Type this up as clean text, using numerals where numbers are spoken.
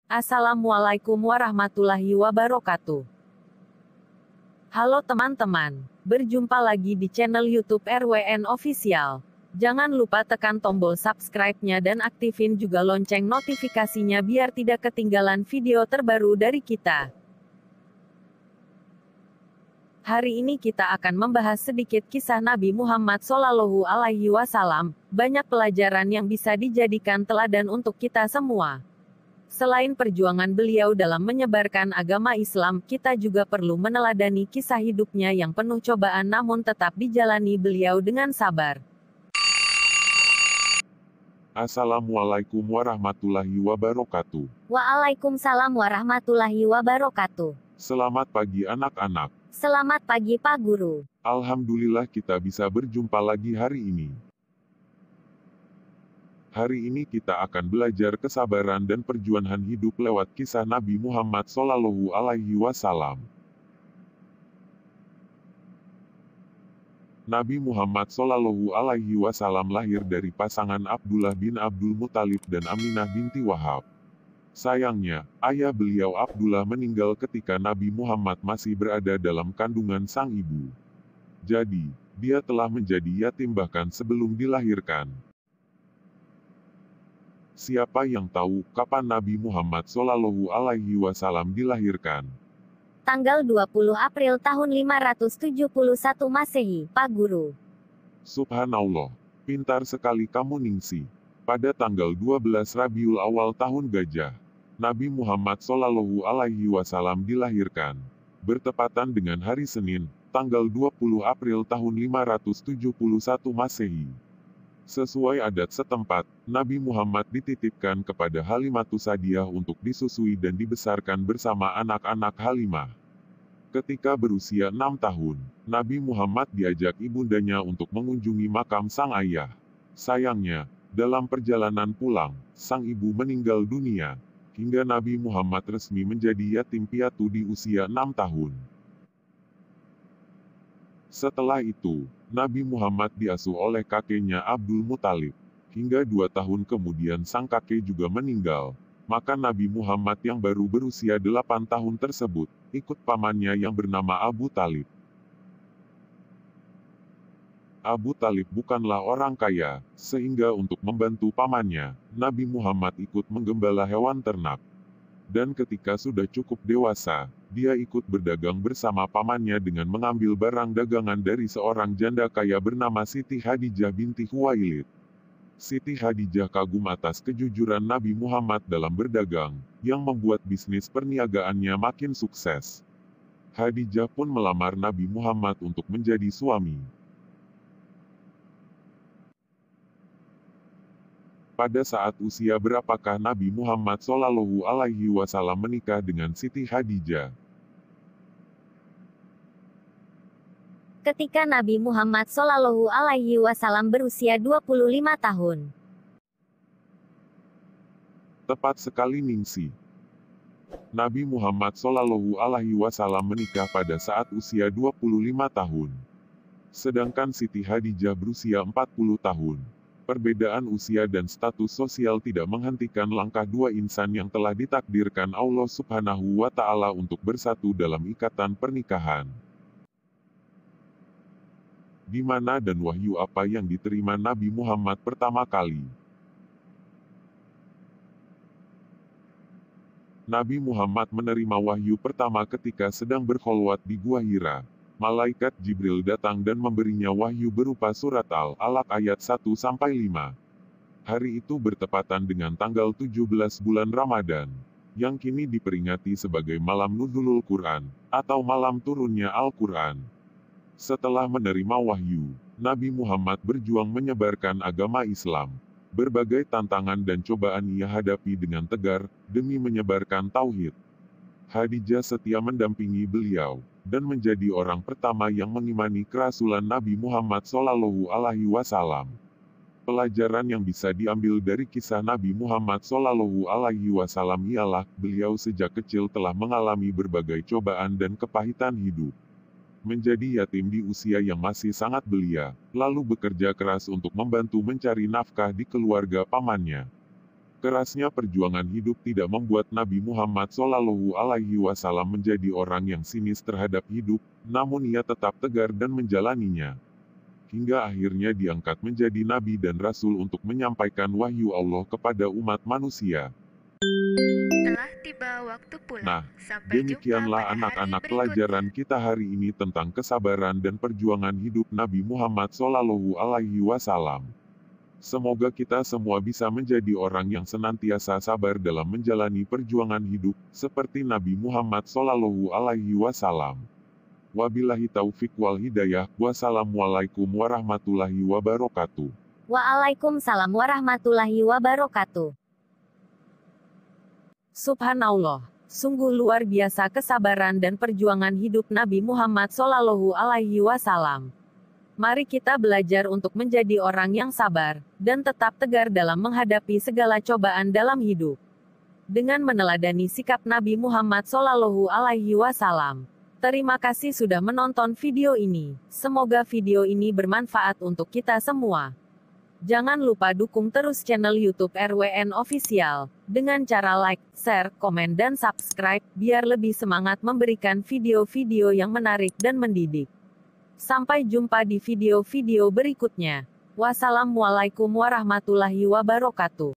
Assalamualaikum warahmatullahi wabarakatuh. Halo teman-teman, berjumpa lagi di channel YouTube RWN Official. Jangan lupa tekan tombol subscribe-nya dan aktifin juga lonceng notifikasinya biar tidak ketinggalan video terbaru dari kita. Hari ini kita akan membahas sedikit kisah Nabi Muhammad SAW. Banyak pelajaran yang bisa dijadikan teladan untuk kita semua. Selain perjuangan beliau dalam menyebarkan agama Islam, kita juga perlu meneladani kisah hidupnya yang penuh cobaan namun tetap dijalani beliau dengan sabar. Assalamualaikum warahmatullahi wabarakatuh. Waalaikumsalam warahmatullahi wabarakatuh. Selamat pagi anak-anak. Selamat pagi Pak Guru. Alhamdulillah kita bisa berjumpa lagi hari ini. Hari ini kita akan belajar kesabaran dan perjuangan hidup lewat kisah Nabi Muhammad SAW. Nabi Muhammad SAW lahir dari pasangan Abdullah bin Abdul Muthalib dan Aminah binti Wahab. Sayangnya, ayah beliau Abdullah meninggal ketika Nabi Muhammad masih berada dalam kandungan sang ibu. Jadi, dia telah menjadi yatim bahkan sebelum dilahirkan. Siapa yang tahu kapan Nabi Muhammad SAW dilahirkan? Tanggal 20 April tahun 571 Masehi, Pak Guru. Subhanallah, pintar sekali kamu Ningsi. Pada tanggal 12 Rabiul Awal tahun Gajah, Nabi Muhammad SAW dilahirkan. Bertepatan dengan hari Senin, tanggal 20 April tahun 571 Masehi. Sesuai adat setempat, Nabi Muhammad dititipkan kepada Halimatus Sa'diyah untuk disusui dan dibesarkan bersama anak-anak Halimah. Ketika berusia 6 tahun, Nabi Muhammad diajak ibundanya untuk mengunjungi makam sang ayah. Sayangnya, dalam perjalanan pulang, sang ibu meninggal dunia, hingga Nabi Muhammad resmi menjadi yatim piatu di usia 6 tahun. Setelah itu, Nabi Muhammad diasuh oleh kakeknya Abdul Muthalib. Hingga 2 tahun kemudian sang kakek juga meninggal. Maka Nabi Muhammad yang baru berusia 8 tahun tersebut, ikut pamannya yang bernama Abu Talib. Abu Talib bukanlah orang kaya, sehingga untuk membantu pamannya, Nabi Muhammad ikut menggembala hewan ternak. Dan ketika sudah cukup dewasa, dia ikut berdagang bersama pamannya dengan mengambil barang dagangan dari seorang janda kaya bernama Siti Khadijah binti Khuwailid. Siti Khadijah kagum atas kejujuran Nabi Muhammad dalam berdagang, yang membuat bisnis perniagaannya makin sukses. Khadijah pun melamar Nabi Muhammad untuk menjadi suami. Pada saat usia berapakah Nabi Muhammad SAW menikah dengan Siti Khadijah? Ketika Nabi Muhammad SAW berusia 25 tahun. Tepat sekali Ningsi. Nabi Muhammad SAW menikah pada saat usia 25 tahun. Sedangkan Siti Khadijah berusia 40 tahun. Perbedaan usia dan status sosial tidak menghentikan langkah dua insan yang telah ditakdirkan Allah Subhanahu wa Ta'ala untuk bersatu dalam ikatan pernikahan. Di mana dan wahyu apa yang diterima Nabi Muhammad pertama kali? Nabi Muhammad menerima wahyu pertama ketika sedang berkholwat di Gua Hira. Malaikat Jibril datang dan memberinya wahyu berupa surat Al-Alaq ayat 1-5. Hari itu bertepatan dengan tanggal 17 bulan Ramadan, yang kini diperingati sebagai malam nuzulul Quran, atau malam turunnya Al-Quran. Setelah menerima wahyu, Nabi Muhammad berjuang menyebarkan agama Islam. Berbagai tantangan dan cobaan ia hadapi dengan tegar, demi menyebarkan tauhid. Khadijah setia mendampingi beliau, dan menjadi orang pertama yang mengimani kerasulan Nabi Muhammad SAW. Pelajaran yang bisa diambil dari kisah Nabi Muhammad SAW ialah, beliau sejak kecil telah mengalami berbagai cobaan dan kepahitan hidup. Menjadi yatim di usia yang masih sangat belia, lalu bekerja keras untuk membantu mencari nafkah di keluarga pamannya. Kerasnya perjuangan hidup tidak membuat Nabi Muhammad SAW menjadi orang yang sinis terhadap hidup, namun ia tetap tegar dan menjalaninya. Hingga akhirnya diangkat menjadi Nabi dan Rasul untuk menyampaikan wahyu Allah kepada umat manusia. Telah tiba waktu pulang. Nah, Sampai demikianlah jumpa pada anak-anak hari pelajaran kita hari ini tentang kesabaran dan perjuangan hidup Nabi Muhammad SAW. Semoga kita semua bisa menjadi orang yang senantiasa sabar dalam menjalani perjuangan hidup, seperti Nabi Muhammad SAW. Wabillahi taufik wal hidayah. Wassalamualaikum warahmatullahi wabarakatuh. Waalaikumsalam warahmatullahi wabarakatuh. Subhanallah, sungguh luar biasa kesabaran dan perjuangan hidup Nabi Muhammad SAW. Mari kita belajar untuk menjadi orang yang sabar, dan tetap tegar dalam menghadapi segala cobaan dalam hidup. Dengan meneladani sikap Nabi Muhammad SAW. Terima kasih sudah menonton video ini. Semoga video ini bermanfaat untuk kita semua. Jangan lupa dukung terus channel YouTube RWN Official, dengan cara like, share, komen dan subscribe, biar lebih semangat memberikan video-video yang menarik dan mendidik. Sampai jumpa di video-video berikutnya. Wassalamualaikum warahmatullahi wabarakatuh.